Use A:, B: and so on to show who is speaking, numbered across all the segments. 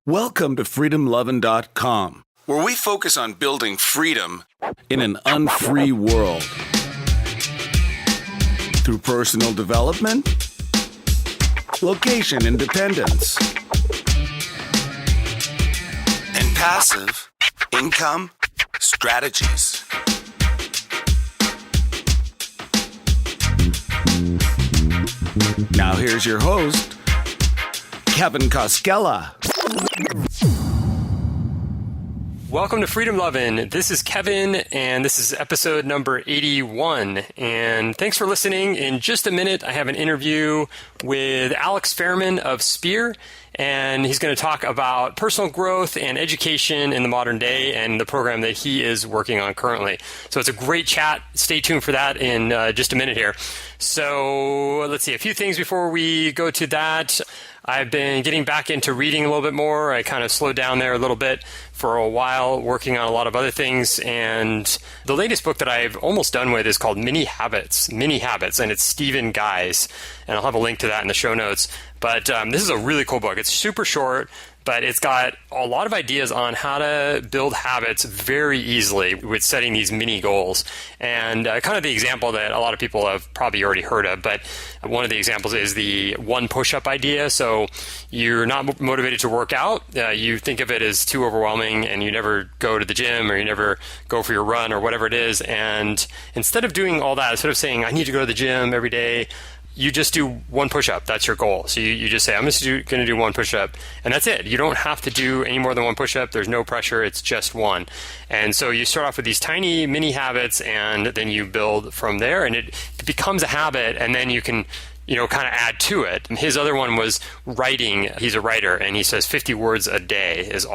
A: Welcome to freedomlovin.com, where we focus on building freedom in an unfree world. Through personal development, location independence, and passive income strategies. Now here's your host, Kevin Koskela.
B: Welcome to Freedom Lovin'. This is Kevin, and this is episode number 81. And thanks for listening. In just a minute, I have an interview with Alex Fairman of Spear, and he's going to talk about personal growth and education in the modern day and the program that he is working on currently. So it's a great chat. Stay tuned for that in just a minute here. So let's see, a few things before we go to that. I've been getting back into reading a little bit more. I kind of slowed down there a little bit for a while, working on a lot of other things. And the latest book that I've almost done with is called Mini Habits, and it's Stephen Guy's. And I'll have a link to that in the show notes. But this is a really cool book. It's super short, but it's got a lot of ideas on how to build habits very easily with setting these mini goals. And kind of the example that a lot of people have probably already heard of, but one of the examples is the one push-up idea. So you're not motivated to work out. You think of it as too overwhelming, and you never go to the gym or you never go for your run or whatever it is. And instead of doing all that, instead of saying, I need to go to the gym every day, you just do one push-up. That's your goal. So you just say, I'm just going to do one push-up, and that's it. You don't have to do any more than one push-up. There's no pressure. It's just one. And so you start off with these tiny mini habits, and then you build from there, and it becomes a habit, and then you can kind of add to it. His other one was writing. He's a writer, and he says 50 words a day is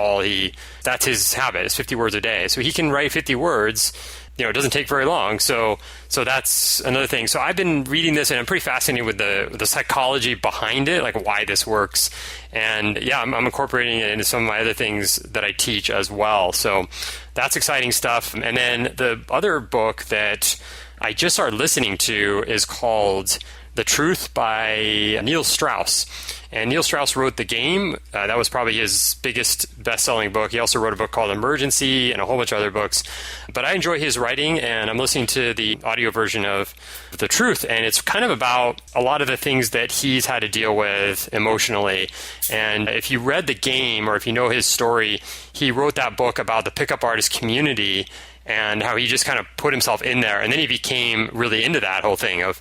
B: that's his habit, is 50 words a day. So he can write 50 words. It doesn't take very long. So that's another thing. So I've been reading this, and I'm pretty fascinated with the psychology behind it, like why this works. And yeah, I'm incorporating it into some of my other things that I teach as well. So that's exciting stuff. And then the other book that I just started listening to is called The Truth by Neil Strauss. And Neil Strauss wrote The Game. That was probably his biggest best-selling book. He also wrote a book called Emergency and a whole bunch of other books. But I enjoy his writing, and I'm listening to the audio version of The Truth, and it's kind of about a lot of the things that he's had to deal with emotionally. And if you read The Game, or if you know his story, he wrote that book about the pickup artist community and how he just kind of put himself in there. And then he became really into that whole thing of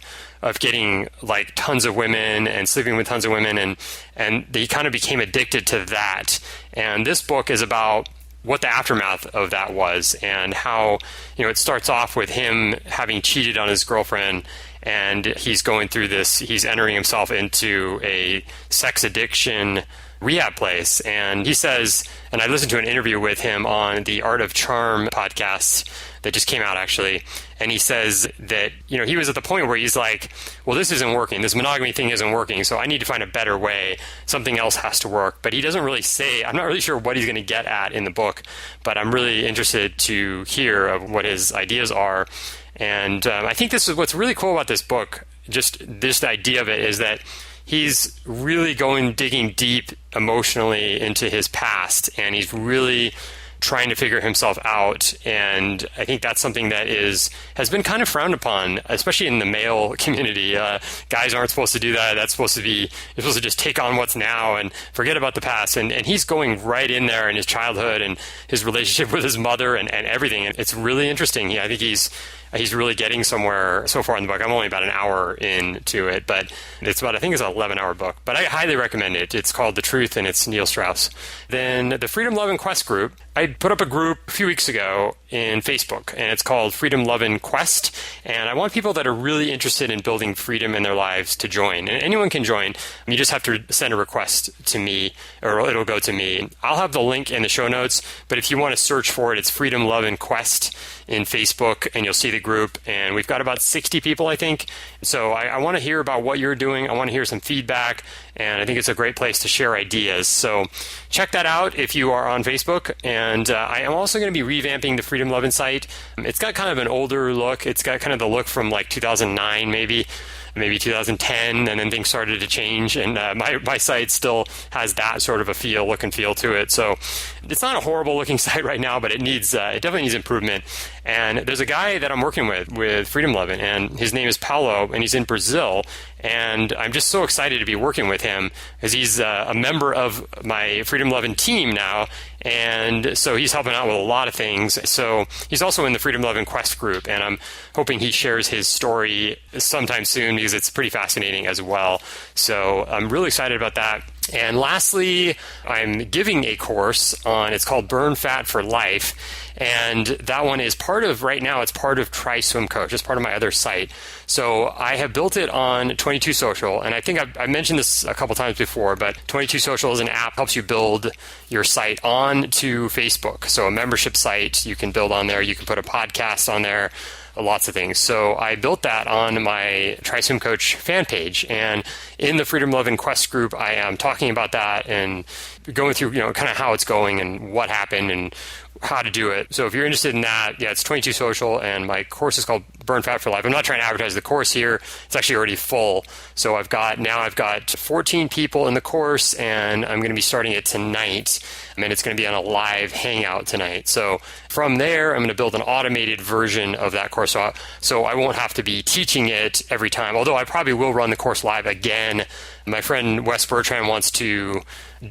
B: getting like tons of women and sleeping with tons of women, and he kind of became addicted to that. And this book is about what the aftermath of that was, and how it starts off with him having cheated on his girlfriend, and he's going through this, he's entering himself into a sex addiction rehab place. And he says, and I listened to an interview with him on the Art of Charm podcast that just came out actually, and he says that he was at the point where he's like, well, this isn't working, this monogamy thing isn't working, so I need to find a better way, something else has to work. But he doesn't really say, I'm not really sure what he's going to get at in the book, but I'm really interested to hear of what his ideas are. And I think this is what's really cool about this book, just this idea of it, is that he's really digging deep emotionally into his past, and he's really trying to figure himself out. And I think that's something that has been kind of frowned upon, especially in the male community. Guys aren't supposed to do that. You're supposed to just take on what's now and forget about the past. And he's going right in there in his childhood and his relationship with his mother and everything. And it's really interesting. I think he's really getting somewhere so far in the book. I'm only about an hour into it, but I think it's an 11-hour book. But I highly recommend it. It's called The Truth, and it's Neil Strauss. Then the Freedom, Love, and Quest group. I put up a group a few weeks ago in Facebook, and it's called Freedom, Love, and Quest. And I want people that are really interested in building freedom in their lives to join. And anyone can join. You just have to send a request to me, or it'll go to me. I'll have the link in the show notes, but if you want to search for it, it's Freedom, Love, and Quest in Facebook, and you'll see the group. And we've got about 60 people, I think. So I want to hear about what you're doing. I want to hear some feedback, and I think it's a great place to share ideas. So check that out if you are on Facebook. And I am also going to be revamping the Freedom Lovin' site. It's got kind of an older look. It's got kind of the look from like 2009 maybe. maybe 2010, and then things started to change, and my site still has that sort of a look and feel to it. So it's not a horrible looking site right now, but it definitely needs improvement. And there's a guy that I'm working with Freedom Lovin', and his name is Paulo, and he's in Brazil. And I'm just so excited to be working with him because he's a member of my Freedom Lovin' team now. And so he's helping out with a lot of things. So he's also in the Freedom Lovin' Quest group, and I'm hoping he shares his story sometime soon because it's pretty fascinating as well. So I'm really excited about that. And lastly, I'm giving a course it's called Burn Fat for Life. And that one is right now, it's part of Try Swim Coach. It's part of my other site. So I have built it on 22 Social. And I think I mentioned this a couple times before, but 22 Social is an app that helps you build your site onto Facebook. So a membership site you can build on there. You can put a podcast on there. Lots of things. So I built that on my Try Swim Coach fan page, and in the Freedom Lovin' Quest group, I am talking about that and going through, kind of how it's going and what happened and how to do it. So if you're interested in that, it's 22 Social, and my course is called Burn Fat for Life. I'm not trying to advertise the course here. It's actually already full. So I've got 14 people in the course, and I'm going to be starting it tonight. And it's going to be on a live hangout tonight. So from there, I'm going to build an automated version of that course. So I won't have to be teaching it every time, although I probably will run the course live again. My friend Wes Bertrand wants to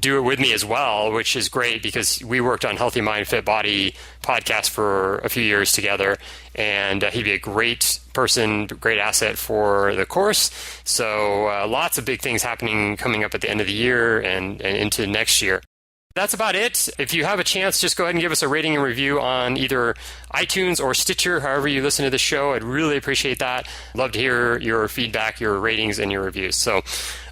B: do it with me as well, which is great because we worked on Healthy Mind, Fit Body podcast for a few years together, and he'd be a great person, great asset for the course. So lots of big things coming up at the end of the year and into next year. That's about it. If you have a chance, just go ahead and give us a rating and review on either iTunes or Stitcher, however you listen to the show. I'd really appreciate that. Love to hear your feedback, your ratings, and your reviews. So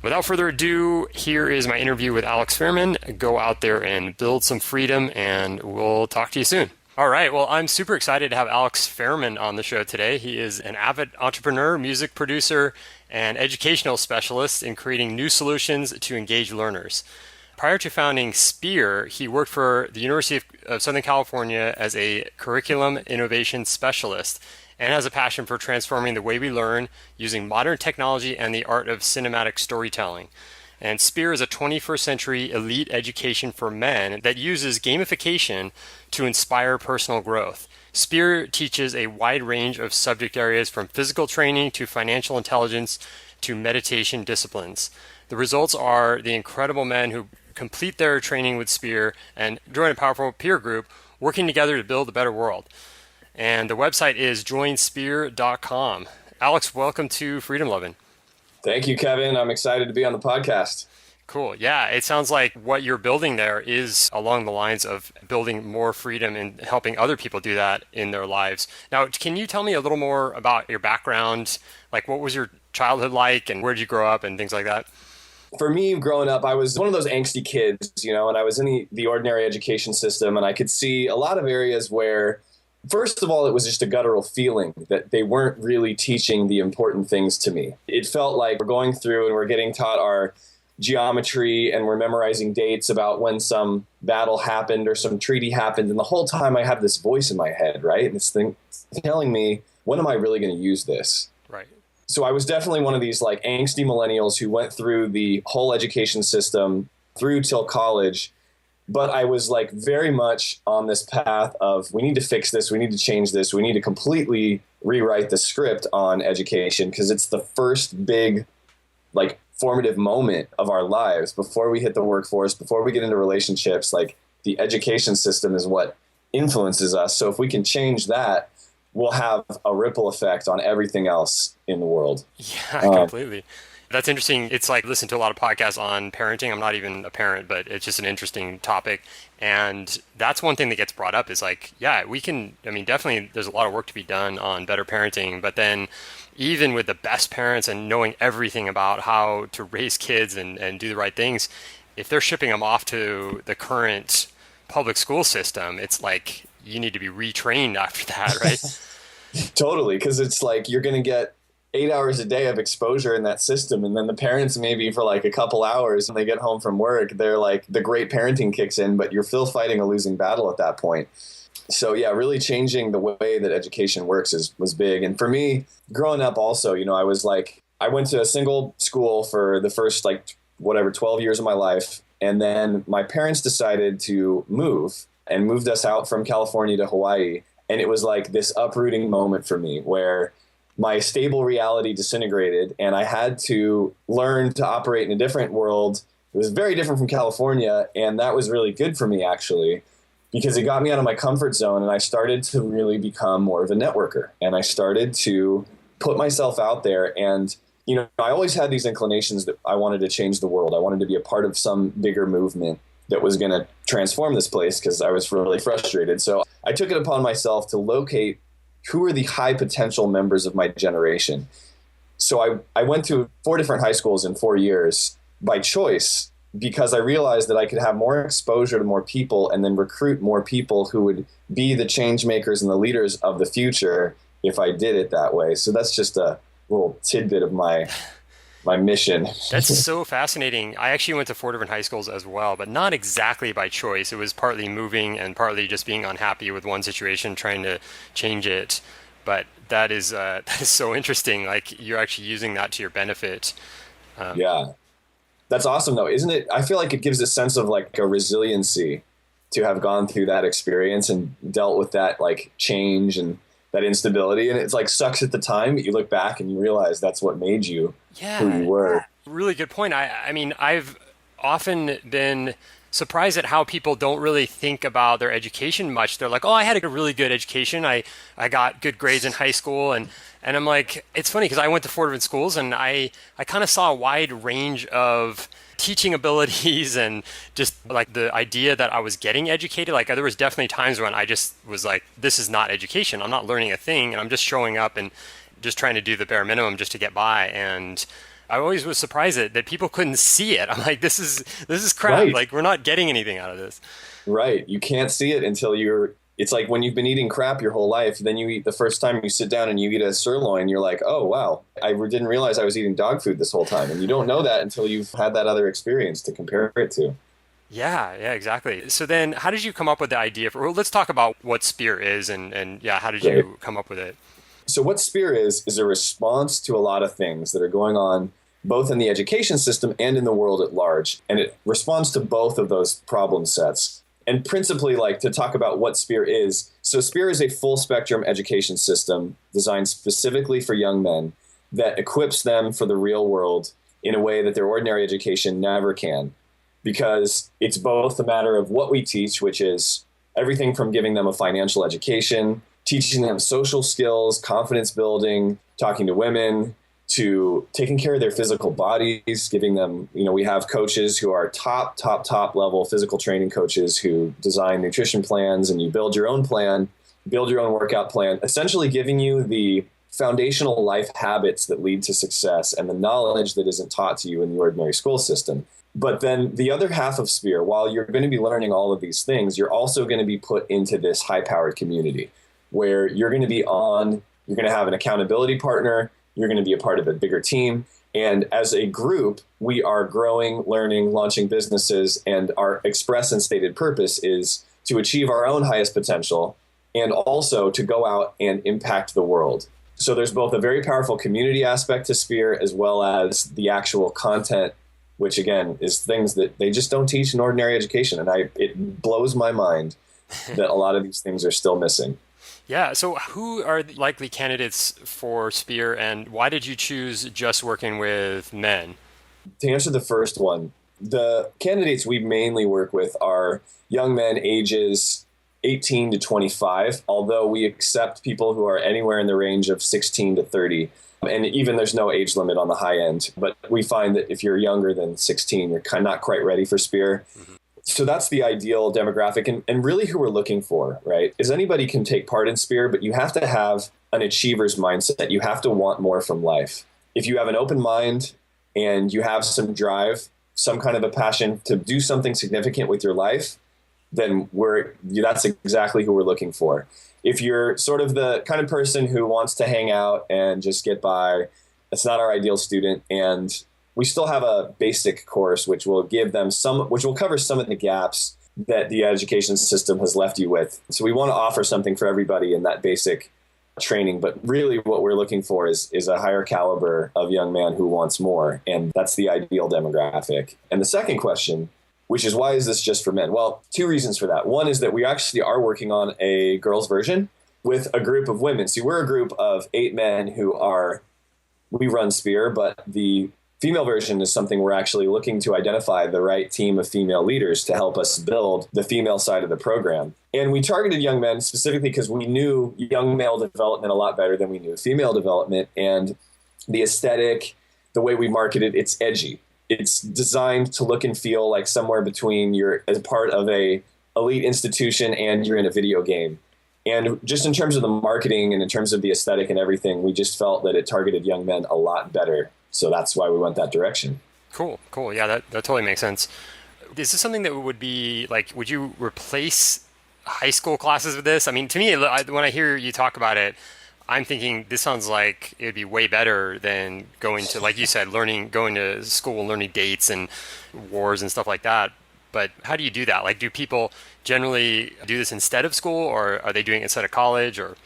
B: without further ado, here is my interview with Alex Fairman. Go out there and build some freedom, and we'll talk to you soon. All right. Well, I'm super excited to have Alex Fairman on the show today. He is an avid entrepreneur, music producer, and educational specialist in creating new solutions to engage learners. Prior to founding Spear, he worked for the University of Southern California as a curriculum innovation specialist and has a passion for transforming the way we learn using modern technology and the art of cinematic storytelling. And Spear is a 21st century elite education for men that uses gamification to inspire personal growth. Spear teaches a wide range of subject areas from physical training to financial intelligence to meditation disciplines. The results are the incredible men who complete their training with Spear and join a powerful peer group working together to build a better world. And the website is joinspear.com. Alex, welcome to Freedom Lovin'.
C: Thank you, Kevin. I'm excited to be on the podcast.
B: Cool. Yeah, it sounds like what you're building there is along the lines of building more freedom and helping other people do that in their lives. Now, can you tell me a little more about your background? Like, what was your childhood like and where did you grow up and things like that?
C: For me, growing up, I was one of those angsty kids, and I was in the ordinary education system, and I could see a lot of areas where, first of all, it was just a guttural feeling that they weren't really teaching the important things to me. It felt like we're going through and we're getting taught our geometry and we're memorizing dates about when some battle happened or some treaty happened. And the whole time I have this voice in my head, right? And this thing telling me, when am I really going to use this?
B: Right.
C: So I was definitely one of these like angsty millennials who went through the whole education system through till college. But I was like very much on this path of we need to fix this. We need to change this. We need to completely rewrite the script on education because it's the first big like formative moment of our lives before we hit the workforce, before we get into relationships. Like the education system is what influences us. So if we can change that, we'll have a ripple effect on everything else in the world.
B: Yeah, completely. That's interesting. It's like listen to a lot of podcasts on parenting. I'm not even a parent, but it's just an interesting topic. And that's one thing that gets brought up is like, yeah, we can, definitely there's a lot of work to be done on better parenting, but then even with the best parents and knowing everything about how to raise kids and do the right things, if they're shipping them off to the current public school system, it's like you need to be retrained after that, right?
C: Totally, because it's like you're going to get 8 hours a day of exposure in that system, and then the parents maybe for like a couple hours when they get home from work, they're like the great parenting kicks in, but you're still fighting a losing battle at that point. So yeah, really changing the way that education works was big. And for me, growing up also, I I went to a single school for the first 12 years of my life. And then my parents decided to move and moved us out from California to Hawaii. And it was like this uprooting moment for me where my stable reality disintegrated and I had to learn to operate in a different world. It was very different from California. And that was really good for me, actually, because it got me out of my comfort zone. And I started to really become more of a networker. And I started to put myself out there. And, I always had these inclinations that I wanted to change the world. I wanted to be a part of some bigger movement that was going to transform this place because I was really frustrated. So I took it upon myself to locate who are the high potential members of my generation. So I went to 4 different high schools in 4 years by choice because I realized that I could have more exposure to more people and then recruit more people who would be the change makers and the leaders of the future if I did it that way. So that's just a little tidbit of my mission.
B: That's so fascinating. I actually went to 4 different high schools as well, but not exactly by choice. It was partly moving and partly just being unhappy with one situation, trying to change it. But that is so interesting. Like you're actually using that to your benefit.
C: Yeah, that's awesome though, isn't it? I feel like it gives a sense of like a resiliency to have gone through that experience and dealt with that like change and that instability. And it's like sucks at the time, but you look back and you realize that's what made you who you were.
B: Really good point. I mean, I've often been surprised at how people don't really think about their education much. They're like, oh, I had a really good education. I got good grades in high school. And I'm like, it's funny because I went to 4 different schools and I kind of saw a wide range of teaching abilities and just like the idea that I was getting educated. Like there was definitely times when I just was like, this is not education. I'm not learning a thing and I'm just showing up and just trying to do the bare minimum just to get by. And I always was surprised that people couldn't see it. I'm like, this is crap.
C: Right.
B: Like we're not getting anything out of this.
C: Right. You can't see it until it's like when you've been eating crap your whole life, then you eat the first time you sit down and you eat a sirloin, you're like, oh, wow, I didn't realize I was eating dog food this whole time. And you don't know that until you've had that other experience to compare it to.
B: Yeah, exactly. So then how did you come up with the idea let's talk about what SPEAR is and how did you come up with it?
C: So what SPEAR is a response to a lot of things that are going on both in the education system and in the world at large. And it responds to both of those problem sets. And principally, like to talk about what SPEAR is. So SPEAR is a full spectrum education system designed specifically for young men that equips them for the real world in a way that their ordinary education never can. Because it's both a matter of what we teach, which is everything from giving them a financial education, teaching them social skills, confidence building, talking to women, to taking care of their physical bodies, giving them, we have coaches who are top level physical training coaches who design nutrition plans, and you build your own plan, build your own workout plan, essentially giving you the foundational life habits that lead to success and the knowledge that isn't taught to you in the ordinary school system. But then the other half of SPEAR, while you're going to be learning all of these things, you're also going to be put into this high-powered community where you're going to have an accountability partner. You're going to be a part of a bigger team. And as a group, we are growing, learning, launching businesses. And our express and stated purpose is to achieve our own highest potential and also to go out and impact the world. So there's both a very powerful community aspect to SPEAR as well as the actual content, which again is things that they just don't teach in ordinary education. And it blows my mind that a lot of these things are still missing.
B: Yeah. So who are the likely candidates for SPEAR and why did you choose just working with men?
C: To answer the first one, the candidates we mainly work with are young men ages 18 to 25, although we accept people who are anywhere in the range of 16 to 30. And even there's no age limit on the high end. But we find that if you're younger than 16, you're not quite ready for SPEAR. Mm-hmm. So that's the ideal demographic and really who we're looking for, right? Is anybody can take part in SPEAR, but you have to have an achiever's mindset. You have to want more from life. If you have an open mind and you have some drive, some kind of a passion to do something significant with your life, then that's exactly who we're looking for. If you're sort of the kind of person who wants to hang out and just get by, that's not our ideal student. And we still have a basic course, which will which will cover some of the gaps that the education system has left you with. So we want to offer something for everybody in that basic training, but really what we're looking for is a higher caliber of young man who wants more. And that's the ideal demographic. And the second question, which is, why is this just for men? Well, two reasons for that. One is that we actually are working on a girls version with a group of women. See, we're a group of 8 men we run Spear, but the female version is something we're actually looking to identify the right team of female leaders to help us build the female side of the program. And we targeted young men specifically because we knew young male development a lot better than we knew female development. And the aesthetic, the way we market it, it's edgy. It's designed to look and feel like somewhere between you're as part of a elite institution and you're in a video game. And just in terms of the marketing and in terms of the aesthetic and everything, we just felt that it targeted young men a lot better. So that's why we went that direction.
B: Cool. Yeah, that totally makes sense. Is this something that would be like, would you replace high school classes with this? I mean, to me, when I hear you talk about it, I'm thinking this sounds like it would be way better than going to, like you said, going to school and learning dates and wars and stuff like that. But how do you do that? Like, do people generally do this instead of school, or are they doing it instead of college? Or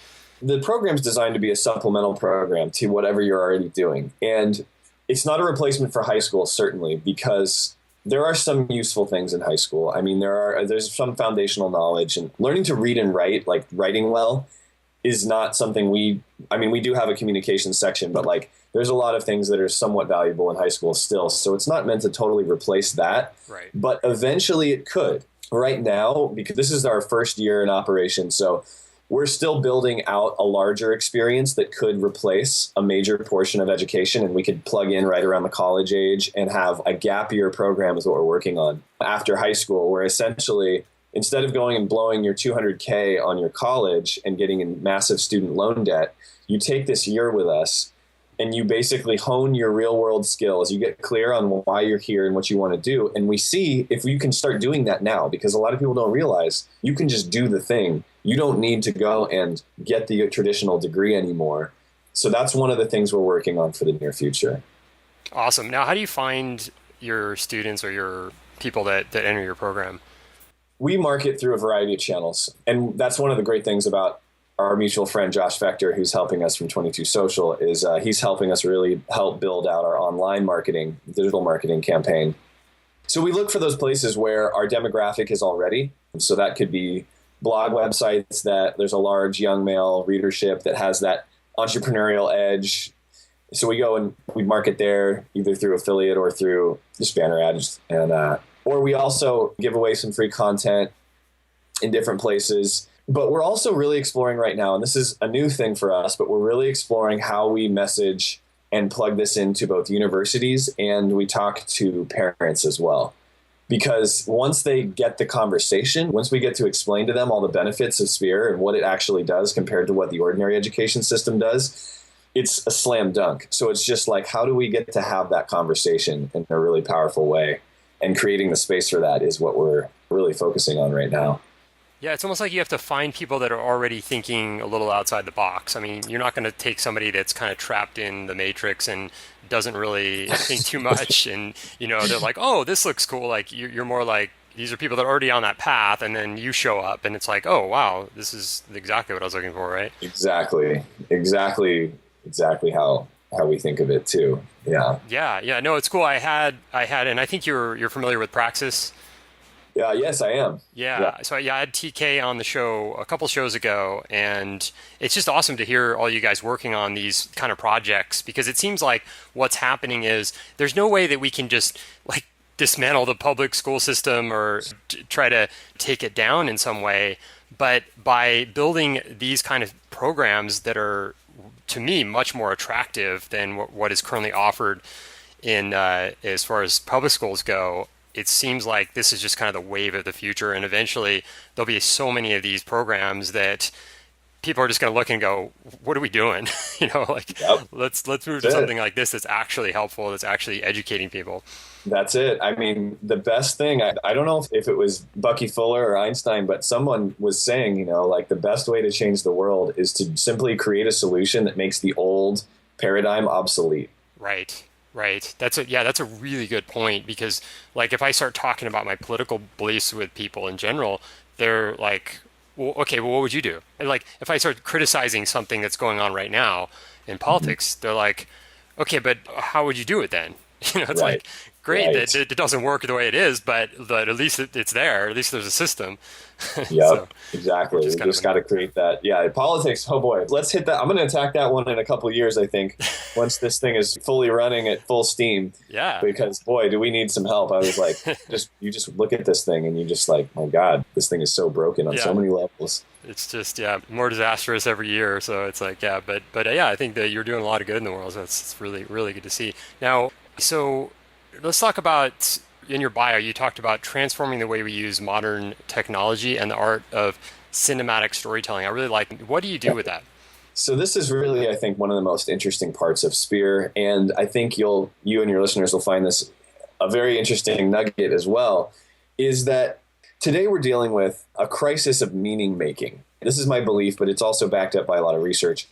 C: the program's designed to be a supplemental program to whatever you're already doing. And it's not a replacement for high school, certainly, because there are some useful things in high school. I mean, there's some foundational knowledge, and learning to read and write, like writing well, is not something we do have a communications section, but like there's a lot of things that are somewhat valuable in high school still. So it's not meant to totally replace that,
B: right.
C: But eventually it could. Right now, because this is our first year in operation, so we're still building out a larger experience that could replace a major portion of education, and we could plug in right around the college age and have a gap year program is what we're working on after high school, where essentially instead of going and blowing your $200K on your college and getting in massive student loan debt, you take this year with us and you basically hone your real world skills. You get clear on why you're here and what you want to do. And we see if you can start doing that now, because a lot of people don't realize you can just do the thing. You don't need to go and get the traditional degree anymore. So that's one of the things we're working on for the near future.
B: Awesome. Now, how do you find your students or your people that enter your program?
C: We market through a variety of channels. And that's one of the great things about our mutual friend, Josh Fector, who's helping us from 22 Social, is he's helping us really help build out our online marketing, digital marketing campaign. So we look for those places where our demographic is already. So that could be blog websites that there's a large young male readership that has that entrepreneurial edge. So we go and we market there either through affiliate or through just banner ads. And or we also give away some free content in different places. But we're also really exploring right now, and this is a new thing for us, but we're really exploring how we message and plug this into both universities, and we talk to parents as well. Because once they get the conversation, once we get to explain to them all the benefits of Sphere and what it actually does compared to what the ordinary education system does, it's a slam dunk. So it's just like, how do we get to have that conversation in a really powerful way? And creating the space for that is what we're really focusing on right now.
B: Yeah, it's almost like you have to find people that are already thinking a little outside the box. I mean, you're not going to take somebody that's kind of trapped in the matrix and doesn't really think too much. And, they're like, oh, this looks cool. Like you're more like, these are people that are already on that path. And then you show up and it's like, oh, wow, this is exactly what I was looking for, right?
C: Exactly how we think of it too. Yeah.
B: Yeah. No, it's cool. I had, and I think you're familiar with Praxis.
C: Yes, I am.
B: Yeah. So I had TK on the show a couple shows ago, and it's just awesome to hear all you guys working on these kind of projects, because it seems like what's happening is there's no way that we can just like dismantle the public school system or try to take it down in some way. But by building these kind of programs that are, to me, much more attractive than what is currently offered in as far as public schools go, it seems like this is just kind of the wave of the future, and eventually there'll be so many of these programs that people are just going to look and go, what are we doing? Let's move to something like this that's actually helpful, that's actually educating people.
C: That's it. I mean, the best thing, I don't know if it was Bucky Fuller or Einstein, but someone was saying, the best way to change the world is to simply create a solution that makes the old paradigm obsolete.
B: Right. That's a really good point, because like if I start talking about my political beliefs with people in general, they're like, well, okay, well, what would you do? And like, if I start criticizing something that's going on right now in politics, they're like, okay, but how would you do it then? It's
C: Right.
B: like, great
C: Right.
B: that it doesn't work the way it is, but at least it's there. At least there's a system. So
C: Yep,
B: we're
C: exactly.
B: just
C: We
B: kind of
C: just got to create that. Yeah, politics. Oh boy, let's hit that. I'm going to attack that one in a couple of years, I think, once this thing is fully running at full steam.
B: yeah,
C: Because boy, do we need some help. I was like, you just look at this thing and you just like, my God, this thing is so broken on so
B: yeah.
C: many levels.
B: It's just more disastrous every year. So it's like but yeah, I think that you're doing a lot of good in the world. So it's really really good to see. Now, so let's talk about in your bio. You talked about transforming the way we use modern technology and the art of cinematic storytelling. I really like. What do you do with that?
C: So this is really, I think, one of the most interesting parts of Spear, and I think you and your listeners will find this a very interesting nugget as well, is that today we're dealing with a crisis of meaning making. This is my belief, but it's also backed up by a lot of research.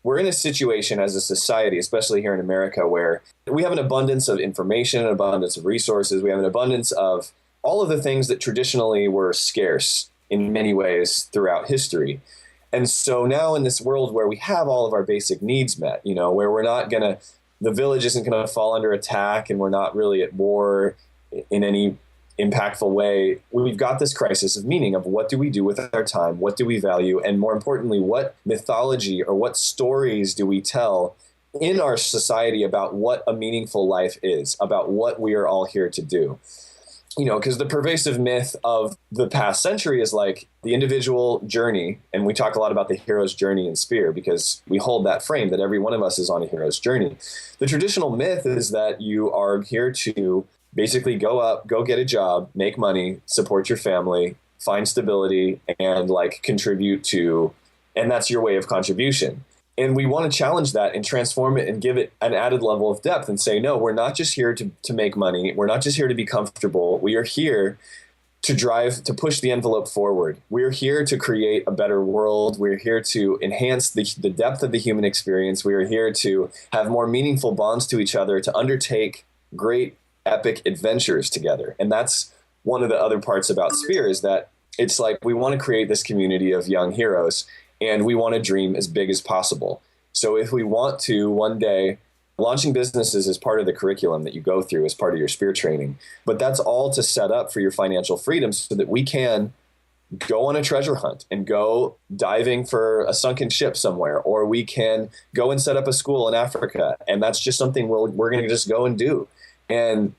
C: We're in a situation as a society, especially here in America, where we have an abundance of information, an abundance of resources. We have an abundance of all of the things that traditionally were scarce in many ways throughout history. And so now in this world where we have all of our basic needs met, where we're not going to, the village isn't going to fall under attack and we're not really at war in any impactful way, we've got this crisis of meaning of what do we do with our time? What do we value? And more importantly, what mythology or what stories do we tell in our society about what a meaningful life is, about what we are all here to do? Because the pervasive myth of the past century is like the individual journey. And we talk a lot about the hero's journey in Spear because we hold that frame that every one of us is on a hero's journey. The traditional myth is that you are here to basically go up, go get a job, make money, support your family, find stability, and like contribute to, and that's your way of contribution. And we want to challenge that and transform it and give it an added level of depth and say, no, we're not just here to make money. We're not just here to be comfortable. We are here to push the envelope forward. We're here to create a better world. We're here to enhance the depth of the human experience. We are here to have more meaningful bonds to each other, to undertake great epic adventures together. And that's one of the other parts about Spear is that it's like we want to create this community of young heroes. And we want to dream as big as possible. So if we want to one day, launching businesses is part of the curriculum that you go through as part of your Spear training. But that's all to set up for your financial freedom so that we can go on a treasure hunt and go diving for a sunken ship somewhere, or we can go and set up a school in Africa. And that's just something we're going to just go and do. And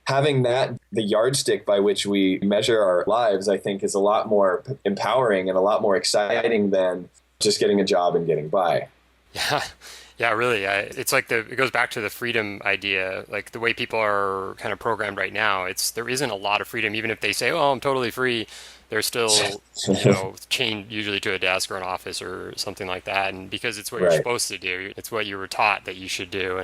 C: having that, the yardstick by which we measure our lives, I think is a lot more empowering and a lot more exciting than just getting a job and getting by.
B: Yeah. Yeah, really. It's like it goes back to the freedom idea, like the way people are kind of programmed right now. There isn't a lot of freedom, even if they say, "Oh, I'm totally free." They're still, chained usually to a desk or an office or something like that. And because it's what you're supposed to do, it's what you were taught that you should do.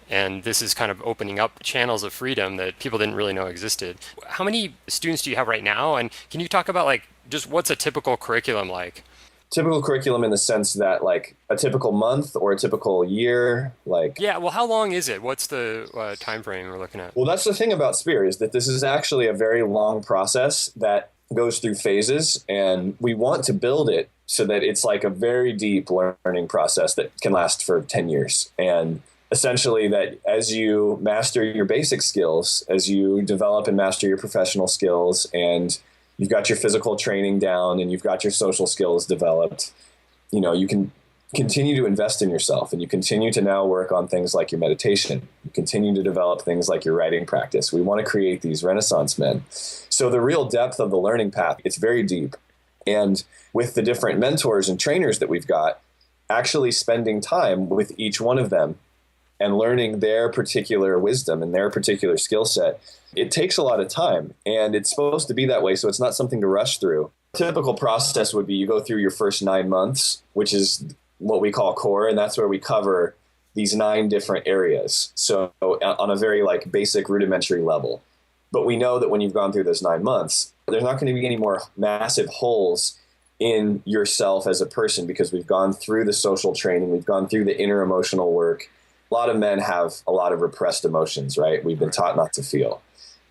B: And this is kind of opening up channels of freedom that people didn't really know existed. How many students do you have right now? And can you talk about like just what's a typical curriculum like?
C: Typical curriculum in the sense that like a typical month or a typical year, like
B: yeah. Well, how long is it? What's the time frame we're looking at?
C: Well, that's the thing about Spear is that this is actually a very long process that goes through phases, and we want to build it so that it's like a very deep learning process that can last for 10 years. And essentially that as you master your basic skills, as you develop and master your professional skills, and you've got your physical training down and you've got your social skills developed, you can continue to invest in yourself, and you continue to now work on things like your meditation. You continue to develop things like your writing practice. We want to create these Renaissance men. So the real depth of the learning path, it's very deep. And with the different mentors and trainers that we've got, actually spending time with each one of them and learning their particular wisdom and their particular skill set, it takes a lot of time, and it's supposed to be that way. So it's not something to rush through. Typical process would be you go through your first 9 months, which is what we call core. And that's where we cover these 9 different areas. So on a very like basic rudimentary level, but we know that when you've gone through those 9 months, there's not going to be any more massive holes in yourself as a person, because we've gone through the social training. We've gone through the inner emotional work. A lot of men have a lot of repressed emotions, right? We've been taught not to feel.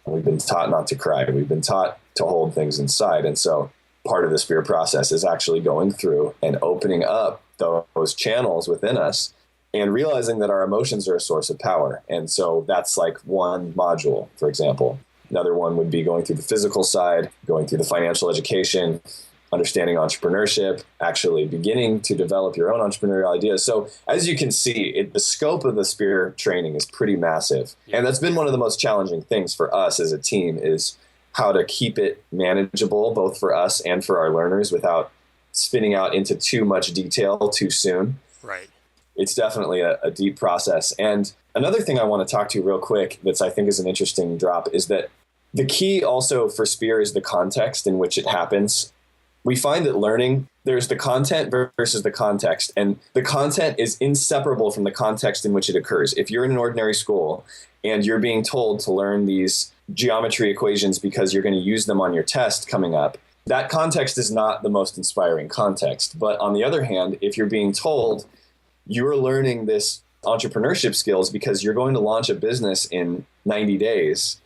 C: We've been taught not to cry. We've been taught to hold things inside. And so part of the Spear process, is actually going through and opening up those channels within us and realizing that our emotions are a source of power. And so that's like one module, for example. Another one would be going through the physical side, going through the financial education, understanding entrepreneurship, actually beginning to develop your own entrepreneurial ideas. So as you can see, the scope of the Spear training is pretty massive. And that's been one of the most challenging things for us as a team, is how to keep it manageable, both for us and for our learners, without spinning out into too much detail too soon.
B: Right.
C: It's definitely a deep process. And another thing I want to talk to you real quick that's I think is an interesting drop is that the key also for Spear is the context in which it happens. We find that learning, there's the content versus the context, and the content is inseparable from the context in which it occurs. If you're in an ordinary school and you're being told to learn these geometry equations because you're going to use them on your test coming up, that context is not the most inspiring context. But on the other hand, if you're being told you're learning this entrepreneurship skills because you're going to launch a business in 90 days,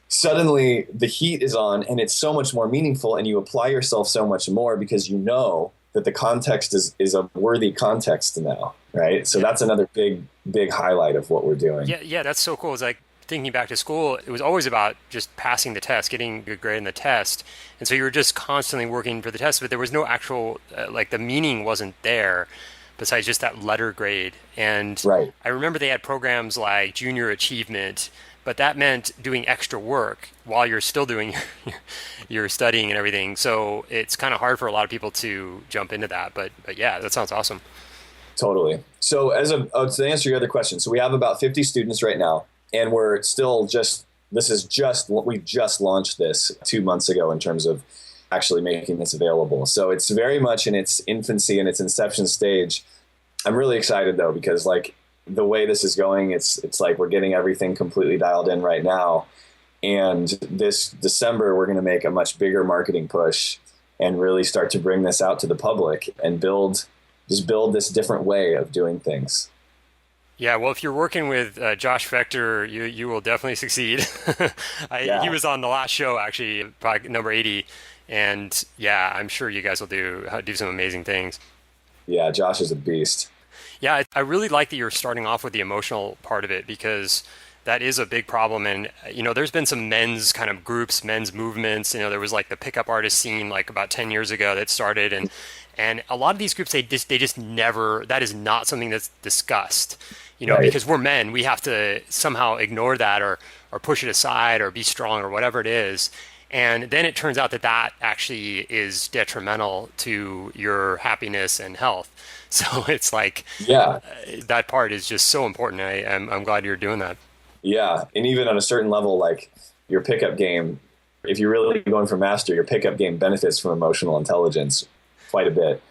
C: suddenly the heat is on and it's so much more meaningful, and you apply yourself so much more because you know that the context is a worthy context now, right? So that's another big highlight of what we're doing.
B: Yeah, that's so cool. It's like thinking back to school, it was always about just passing the test, getting a good grade in the test. And so you were just constantly working for the test, but there was no actual, like the meaning wasn't there besides just that letter grade. And
C: right.
B: I remember they had programs like Junior Achievement, but that meant doing extra work while you're still doing your studying and everything. So it's kind of hard for a lot of people to jump into that. But yeah, that sounds awesome.
C: Totally. So to answer your other question, so we have about 50 students right now, and we're still we just launched this 2 months ago in terms of actually making this available. So it's very much in its infancy and its inception stage. I'm really excited though, because like the way this is going, it's like we're getting everything completely dialed in right now. And this December, we're going to make a much bigger marketing push and really start to bring this out to the public and build this different way of doing things.
B: Yeah, well, if you're working with Josh Vector, you will definitely succeed. He was on the last show, actually, probably number 80. And yeah, I'm sure you guys will do some amazing things.
C: Yeah, Josh is a beast.
B: Yeah, I really like that you're starting off with the emotional part of it, because that is a big problem. And, there's been some men's kind of groups, men's movements. There was like the pickup artist scene like about 10 years ago that started. And a lot of these groups, they just never, that is not something that's discussed, right. Because we're men, we have to somehow ignore that or push it aside or be strong or whatever it is. And then it turns out that actually is detrimental to your happiness and health. So it's like, that part is just so important. I'm glad you're doing that.
C: Yeah. And even on a certain level, like your pickup game, if you're really going for master, your pickup game benefits from emotional intelligence quite a bit.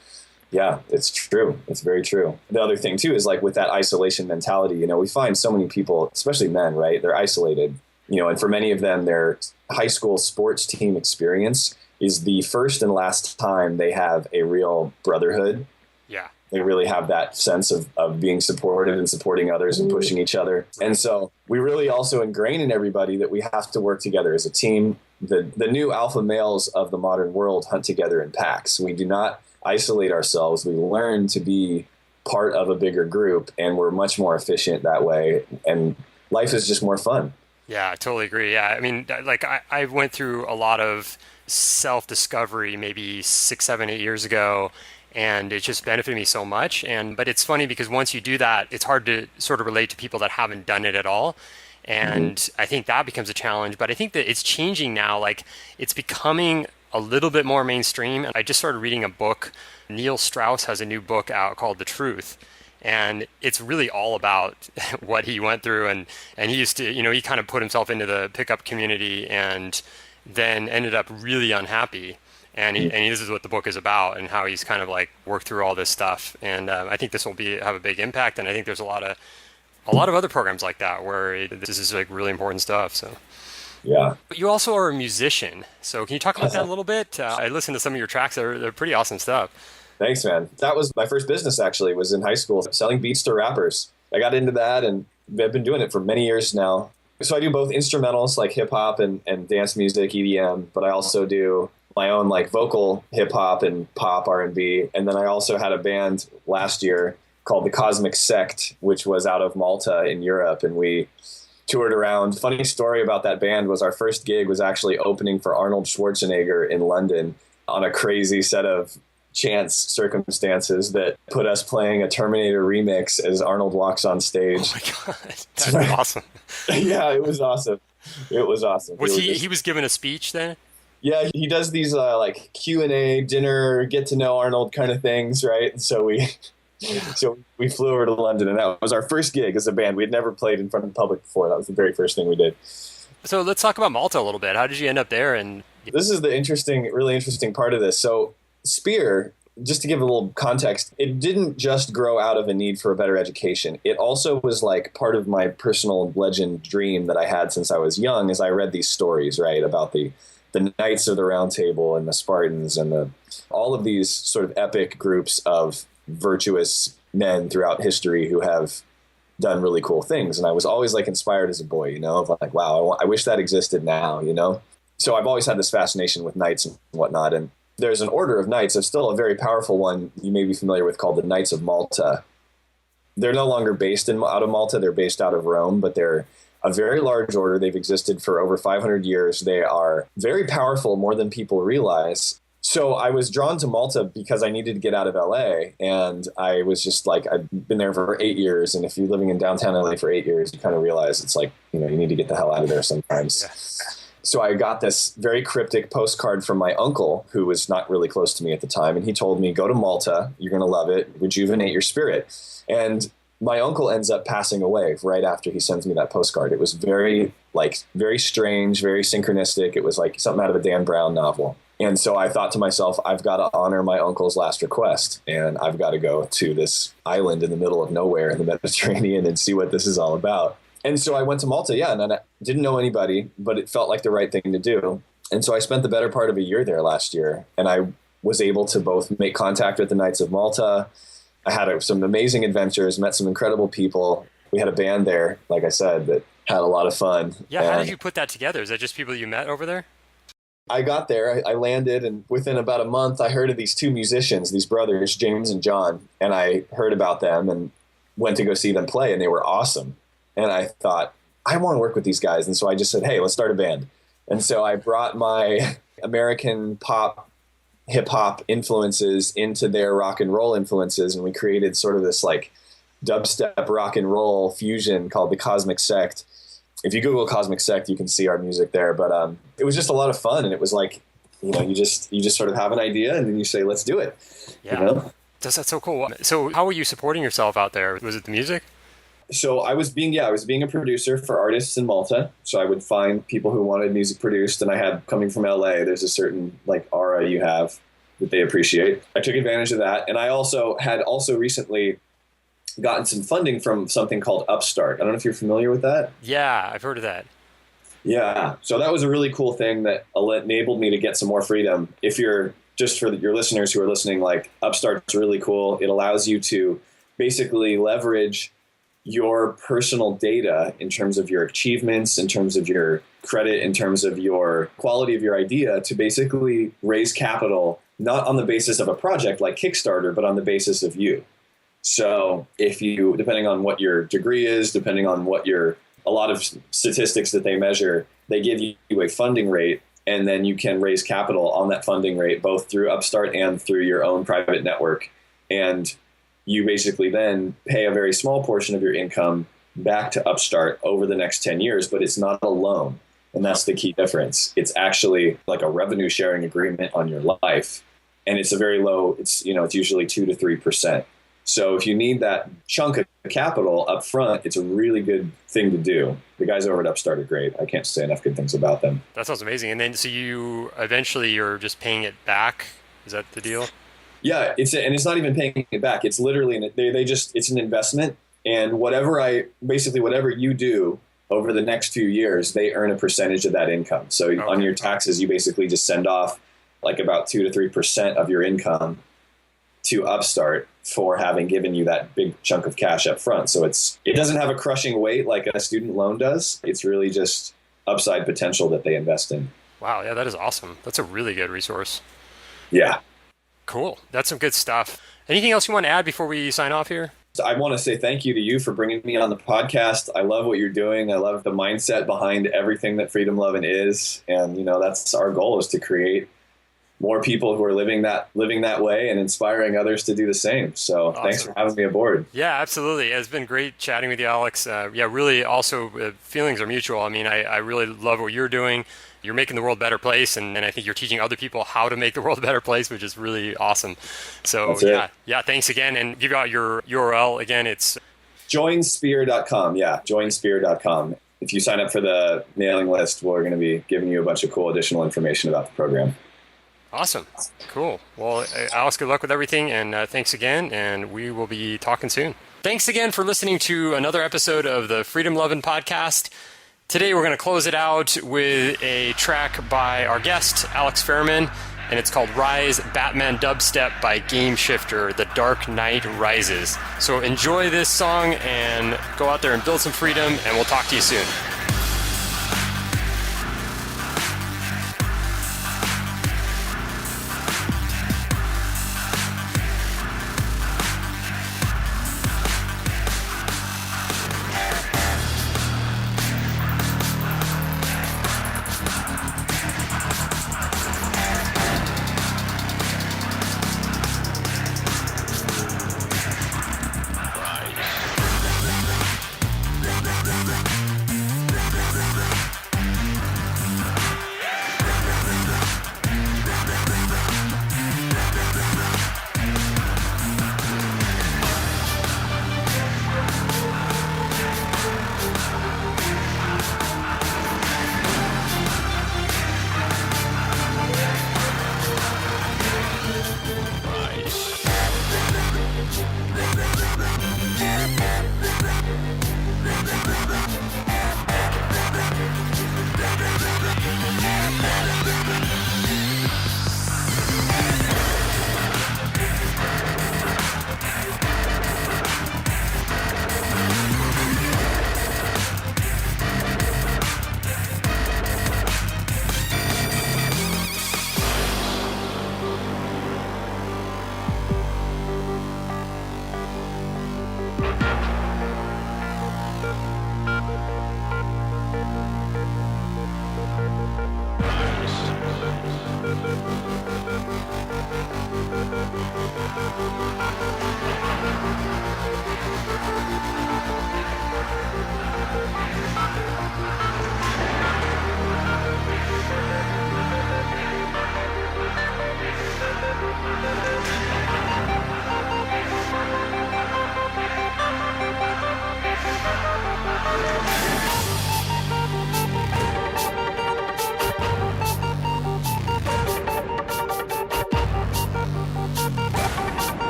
C: Yeah, it's true. It's very true. The other thing too is like with that isolation mentality, we find so many people, especially men, right? They're isolated, and for many of them, their high school sports team experience is the first and last time they have a real brotherhood.
B: Yeah.
C: They really have that sense of being supportive and supporting others and pushing each other. And so we really also ingrain in everybody that we have to work together as a team. The new alpha males of the modern world hunt together in packs. We do not isolate ourselves. We learn to be part of a bigger group, and we're much more efficient that way. And life is just more fun.
B: Yeah, I totally agree. Yeah. I mean, like I went through a lot of self-discovery maybe 6, 7, 8 years ago, and it just benefited me so much. But it's funny because once you do that, it's hard to sort of relate to people that haven't done it at all. And I think that becomes a challenge, but I think that it's changing now. Like it's becoming a little bit more mainstream. I just started reading a book. Neil Strauss has a new book out called The Truth. And it's really all about what he went through. And he used to, he kind of put himself into the pickup community and then ended up really unhappy. And this is what the book is about, and how he's kind of like worked through all this stuff. And I think this will have a big impact. And I think there's a lot of other programs like that where this is like really important stuff. So.
C: Yeah.
B: But you also are a musician. So can you talk about that a little bit? I listened to some of your tracks. They're pretty awesome stuff.
C: Thanks, man. That was my first business, actually, was in high school, selling beats to rappers. I got into that, and I've been doing it for many years now. So I do both instrumentals like hip hop and dance music, EDM, but I also do my own like vocal hip hop and pop R&B. And then I also had a band last year called the Cosmic Sect, which was out of Malta in Europe. And we toured around. Funny story about that band was our first gig was actually opening for Arnold Schwarzenegger in London on a crazy set of chance circumstances that put us playing a Terminator remix as Arnold walks on stage.
B: Oh my God. That's awesome.
C: Yeah, it was awesome. It was awesome.
B: Was he was giving a speech then?
C: Yeah, he does these like Q&A dinner, get to know Arnold kind of things, right? And so we flew over to London, and that was our first gig as a band. We had never played in front of the public before. That was the very first thing we did.
B: So let's talk about Malta a little bit. How did you end up there? And
C: this is the really interesting part of this. So Spear, just to give a little context, it didn't just grow out of a need for a better education. It also was like part of my personal legend dream that I had since I was young, as I read these stories, right, about the Knights of the Round Table and the Spartans and all of these sort of epic groups of virtuous men throughout history who have done really cool things. And I was always like inspired as a boy, you know, of like, wow, I wish that existed now, you know? So I've always had this fascination with knights and whatnot. And there's an order of knights. There's still a very powerful one you may be familiar with called the Knights of Malta. They're no longer based out of Malta. They're based out of Rome, but they're a very large order. They've existed for over 500 years. They are very powerful, more than people realize. So I was drawn to Malta because I needed to get out of LA. And I was just like, I've been there for 8 years. And if you're living in downtown LA for 8 years, you kind of realize it's like, you know, you need to get the hell out of there sometimes. Yeah. So I got this very cryptic postcard from my uncle, who was not really close to me at the time. And he told me, go to Malta. You're going to love it. Rejuvenate your spirit. And my uncle ends up passing away right after he sends me that postcard. It was very strange, very synchronistic. It was like something out of a Dan Brown novel. And so I thought to myself, I've got to honor my uncle's last request. And I've got to go to this island in the middle of nowhere in the Mediterranean and see what this is all about. And so I went to Malta, and I didn't know anybody, but it felt like the right thing to do. And so I spent the better part of a year there last year, and I was able to both make contact with the Knights of Malta. I had some amazing adventures, met some incredible people. We had a band there, like I said, that had a lot of fun.
B: Yeah, how did you put that together? Is that just people you met over there?
C: I got there, I landed, and within about a month, I heard of these two musicians, these brothers, James and John, and I heard about them and went to go see them play, and they were awesome. And I thought, I want to work with these guys. And so I just said, hey, let's start a band. And so I brought my American pop, hip hop influences into their rock and roll influences. And we created sort of this like dubstep rock and roll fusion called the Cosmic Sect. If you Google Cosmic Sect, you can see our music there. But it was just a lot of fun. And it was like, you know, you just sort of have an idea and then you say, let's do it.
B: Yeah.
C: You know?
B: That's so cool. So how were you supporting yourself out there? Was it the music?
C: So I was being a producer for artists in Malta. So I would find people who wanted music produced, and I had, coming from LA, there's a certain like aura you have that they appreciate. I took advantage of that. And I had recently gotten some funding from something called Upstart. I don't know if you're familiar with that.
B: Yeah, I've heard of that.
C: Yeah. So that was a really cool thing that enabled me to get some more freedom. If you're just for your listeners who are listening, like Upstart's really cool. It allows you to basically leverage your personal data in terms of your achievements, in terms of your credit, in terms of your quality of your idea to basically raise capital, not on the basis of a project like Kickstarter, but on the basis of you. So if you, depending on what your degree is, depending on a lot of statistics that they measure, they give you a funding rate, and then you can raise capital on that funding rate, both through Upstart and through your own private network. And you basically then pay a very small portion of your income back to Upstart over the next 10 years, but it's not a loan. And that's the key difference. It's actually like a revenue sharing agreement on your life. And it's a very low, it's usually 2 to 3%. So if you need that chunk of capital up front, it's a really good thing to do. The guys over at Upstart are great. I can't say enough good things about them.
B: That sounds amazing. And then so you're just paying it back. Is that the deal?
C: Yeah, it's not even paying it back. It's literally it's an investment, and whatever you do over the next few years, they earn a percentage of that income. So okay. On your taxes, you basically just send off like about 2 to 3% of your income to Upstart for having given you that big chunk of cash up front. So it doesn't have a crushing weight like a student loan does. It's really just upside potential that they invest in.
B: Wow, yeah, that is awesome. That's a really good resource.
C: Yeah.
B: Cool. That's some good stuff. Anything else you want to add before we sign off here?
C: I want to say thank you to you for bringing me on the podcast. I love what you're doing. I love the mindset behind everything that Freedom Lovin' is. And, that's our goal, is to create more people who are living that way and inspiring others to do the same. So awesome. Thanks for having me aboard.
B: Yeah, absolutely. It's been great chatting with you, Alex. Really also feelings are mutual. I mean, I really love what you're doing. You're making the world a better place, and I think you're teaching other people how to make the world a better place, which is really awesome. So thanks again, and give out your URL again. It's
C: joinspear.com. Yeah, joinspear.com. If you sign up for the mailing list, we're going to be giving you a bunch of cool additional information about the program.
B: Awesome. Cool. Well, Alex, good luck with everything, and thanks again, and we will be talking soon. Thanks again for listening to another episode of the Freedom Lovin' Podcast. Today we're going to close it out with a track by our guest, Alex Fairman, and it's called Rise Batman Dubstep by Game Shifter, The Dark Knight Rises. So enjoy this song and go out there and build some freedom, and we'll talk to you soon.